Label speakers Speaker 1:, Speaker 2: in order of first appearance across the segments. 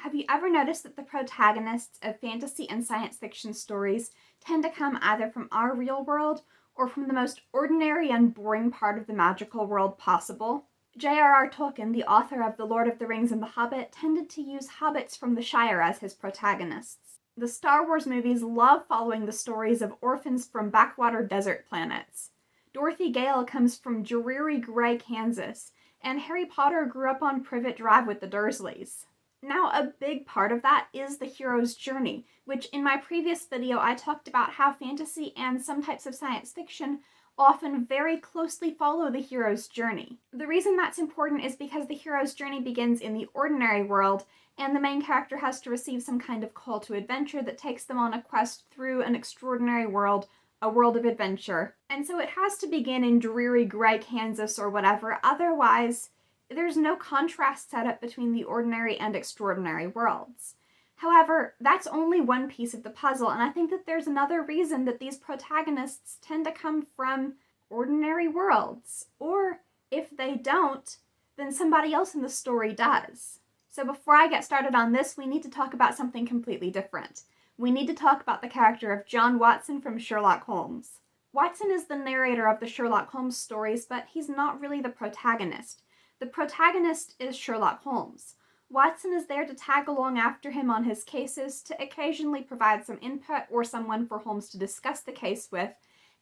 Speaker 1: Have you ever noticed that the protagonists of fantasy and science fiction stories tend to come either from our real world or from the most ordinary and boring part of the magical world possible? J.R.R. Tolkien, the author of The Lord of the Rings and The Hobbit, tended to use hobbits from the Shire as his protagonists. The Star Wars movies love following the stories of orphans from backwater desert planets. Dorothy Gale comes from dreary gray Kansas, and Harry Potter grew up on Privet Drive with the Dursleys. Now, a big part of that is the hero's journey, which in my previous video I talked about how fantasy and some types of science fiction often very closely follow the hero's journey. The reason that's important is because the hero's journey begins in the ordinary world, and the main character has to receive some kind of call to adventure that takes them on a quest through an extraordinary world, a world of adventure. And so it has to begin in dreary gray Kansas or whatever, otherwise there's no contrast set up between the ordinary and extraordinary worlds. However, that's only one piece of the puzzle, and I think that there's another reason that these protagonists tend to come from ordinary worlds. Or, if they don't, then somebody else in the story does. So before I get started on this, we need to talk about something completely different. We need to talk about the character of John Watson from Sherlock Holmes. Watson is the narrator of the Sherlock Holmes stories, but he's not really the protagonist. The protagonist is Sherlock Holmes. Watson is there to tag along after him on his cases, to occasionally provide some input or someone for Holmes to discuss the case with,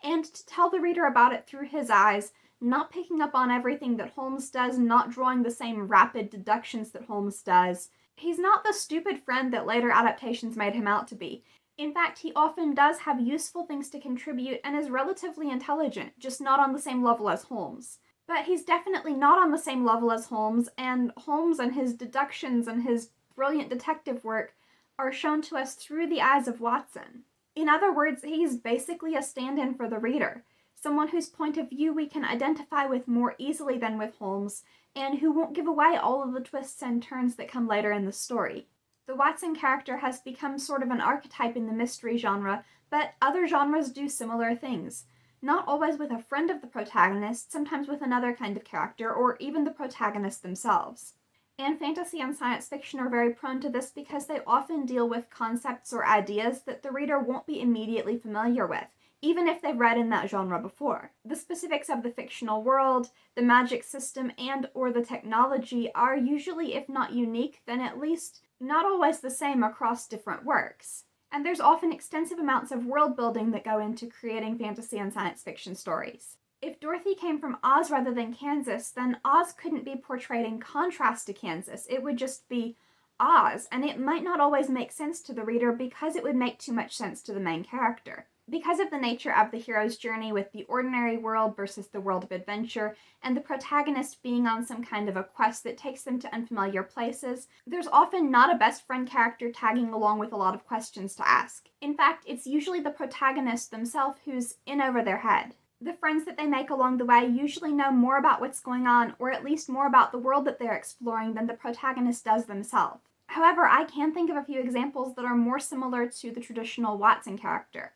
Speaker 1: and to tell the reader about it through his eyes, not picking up on everything that Holmes does, not drawing the same rapid deductions that Holmes does. He's not the stupid friend that later adaptations made him out to be. In fact, he often does have useful things to contribute and is relatively intelligent, just not on the same level as Holmes. But he's definitely not on the same level as Holmes and his deductions and his brilliant detective work are shown to us through the eyes of Watson. In other words, he's basically a stand-in for the reader, someone whose point of view we can identify with more easily than with Holmes, and who won't give away all of the twists and turns that come later in the story. The Watson character has become sort of an archetype in the mystery genre, but other genres do similar things. Not always with a friend of the protagonist, sometimes with another kind of character, or even the protagonist themselves. And fantasy and science fiction are very prone to this because they often deal with concepts or ideas that the reader won't be immediately familiar with, even if they've read in that genre before. The specifics of the fictional world, the magic system, and or the technology are usually, if not unique, then at least not always the same across different works. And there's often extensive amounts of world building that go into creating fantasy and science fiction stories. If Dorothy came from Oz rather than Kansas, then Oz couldn't be portrayed in contrast to Kansas. It would just be Oz, and it might not always make sense to the reader because it would make too much sense to the main character. Because of the nature of the hero's journey with the ordinary world versus the world of adventure, and the protagonist being on some kind of a quest that takes them to unfamiliar places, there's often not a best friend character tagging along with a lot of questions to ask. In fact, it's usually the protagonist themselves who's in over their head. The friends that they make along the way usually know more about what's going on, or at least more about the world that they're exploring than the protagonist does themselves. However, I can think of a few examples that are more similar to the traditional Watson character.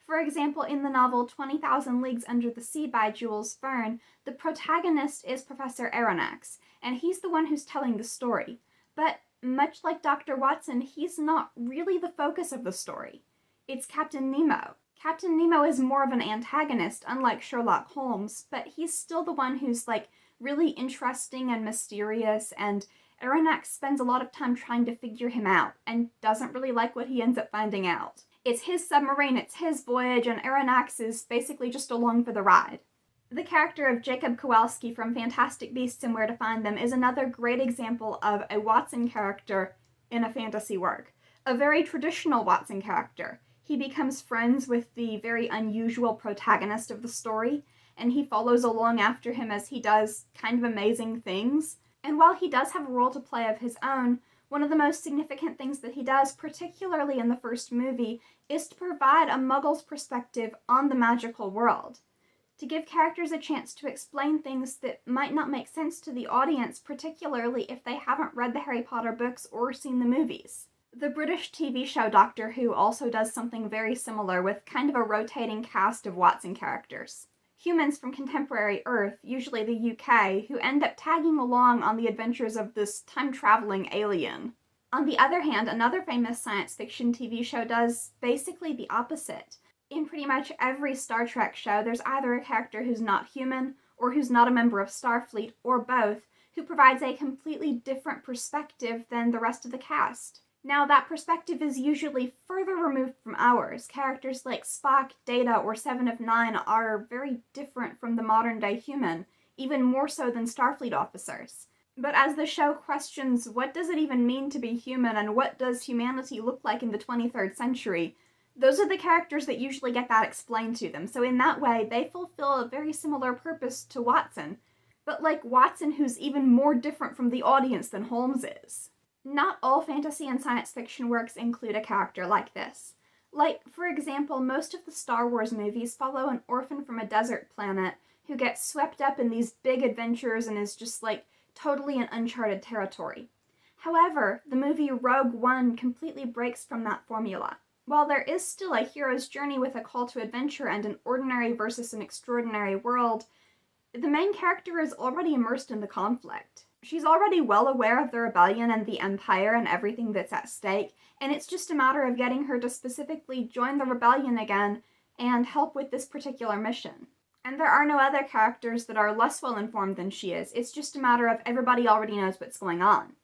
Speaker 1: For example, in the novel 20,000 Leagues Under the Sea by Jules Verne, the protagonist is Professor Aronnax, and he's the one who's telling the story. But much like Dr. Watson, he's not really the focus of the story. It's Captain Nemo. Captain Nemo is more of an antagonist, unlike Sherlock Holmes, but he's still the one who's really interesting and mysterious, and Aronnax spends a lot of time trying to figure him out, and doesn't really like what he ends up finding out. It's his submarine, it's his voyage, and Aronnax is basically just along for the ride. The character of Jacob Kowalski from Fantastic Beasts and Where to Find Them is another great example of a Watson character in a fantasy work. A very traditional Watson character. He becomes friends with the very unusual protagonist of the story, and he follows along after him as he does kind of amazing things. And while he does have a role to play of his own, one of the most significant things that he does, particularly in the first movie, is to provide a Muggle's perspective on the magical world. To give characters a chance to explain things that might not make sense to the audience, particularly if they haven't read the Harry Potter books or seen the movies. The British TV show Doctor Who also does something very similar with kind of a rotating cast of Watson characters. Humans from contemporary Earth, usually the UK, who end up tagging along on the adventures of this time-traveling alien. On the other hand, another famous science fiction TV show does basically the opposite. In pretty much every Star Trek show, there's either a character who's not human, or who's not a member of Starfleet, or both, who provides a completely different perspective than the rest of the cast. Now, that perspective is usually further removed from ours. Characters like Spock, Data, or Seven of Nine are very different from the modern-day human, even more so than Starfleet officers. But as the show questions what does it even mean to be human and what does humanity look like in the 23rd century, those are the characters that usually get that explained to them. So in that way, they fulfill a very similar purpose to Watson, but like Watson who's even more different from the audience than Holmes is. Not all fantasy and science fiction works include a character like this. Like, for example, most of the Star Wars movies follow an orphan from a desert planet who gets swept up in these big adventures and is just like totally in uncharted territory. However, the movie Rogue One completely breaks from that formula. While there is still a hero's journey with a call to adventure and an ordinary versus an extraordinary world, the main character is already immersed in the conflict. She's already well aware of the rebellion and the Empire and everything that's at stake, and it's just a matter of getting her to specifically join the rebellion again and help with this particular mission. And there are no other characters that are less well informed than she is. It's just a matter of everybody already knows what's going on.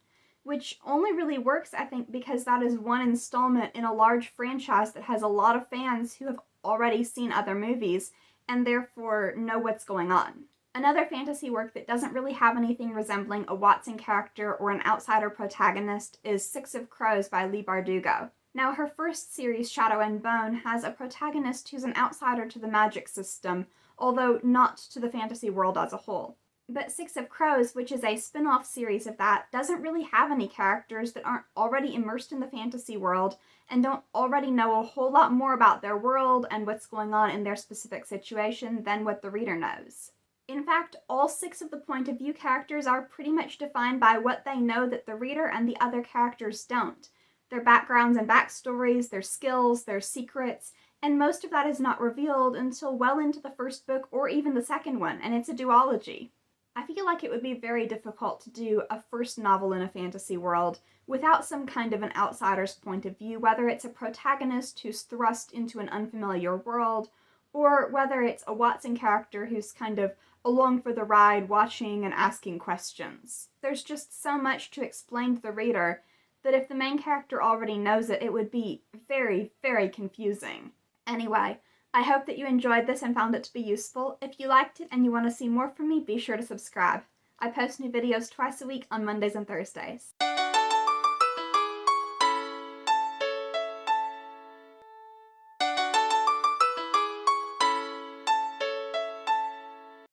Speaker 1: Which only really works, I think, because that is one installment in a large franchise that has a lot of fans who have already seen other movies and therefore know what's going on. Another fantasy work that doesn't really have anything resembling a Watson character or an outsider protagonist is Six of Crows by Leigh Bardugo. Now, her first series, Shadow and Bone, has a protagonist who's an outsider to the magic system, although not to the fantasy world as a whole. But Six of Crows, which is a spin-off series of that, doesn't really have any characters that aren't already immersed in the fantasy world and don't already know a whole lot more about their world and what's going on in their specific situation than what the reader knows. In fact, all 6 of the point of view characters are pretty much defined by what they know that the reader and the other characters don't. Their backgrounds and backstories, their skills, their secrets, and most of that is not revealed until well into the first book or even the second one, and it's a duology. I feel like it would be very difficult to do a first novel in a fantasy world without some kind of an outsider's point of view, whether it's a protagonist who's thrust into an unfamiliar world, or whether it's a Watson character who's kind of along for the ride, watching and asking questions. There's just so much to explain to the reader that if the main character already knows it, it would be very, very confusing. Anyway, I hope that you enjoyed this and found it to be useful. If you liked it and you want to see more from me, be sure to subscribe. I post new videos twice a week on Mondays and Thursdays.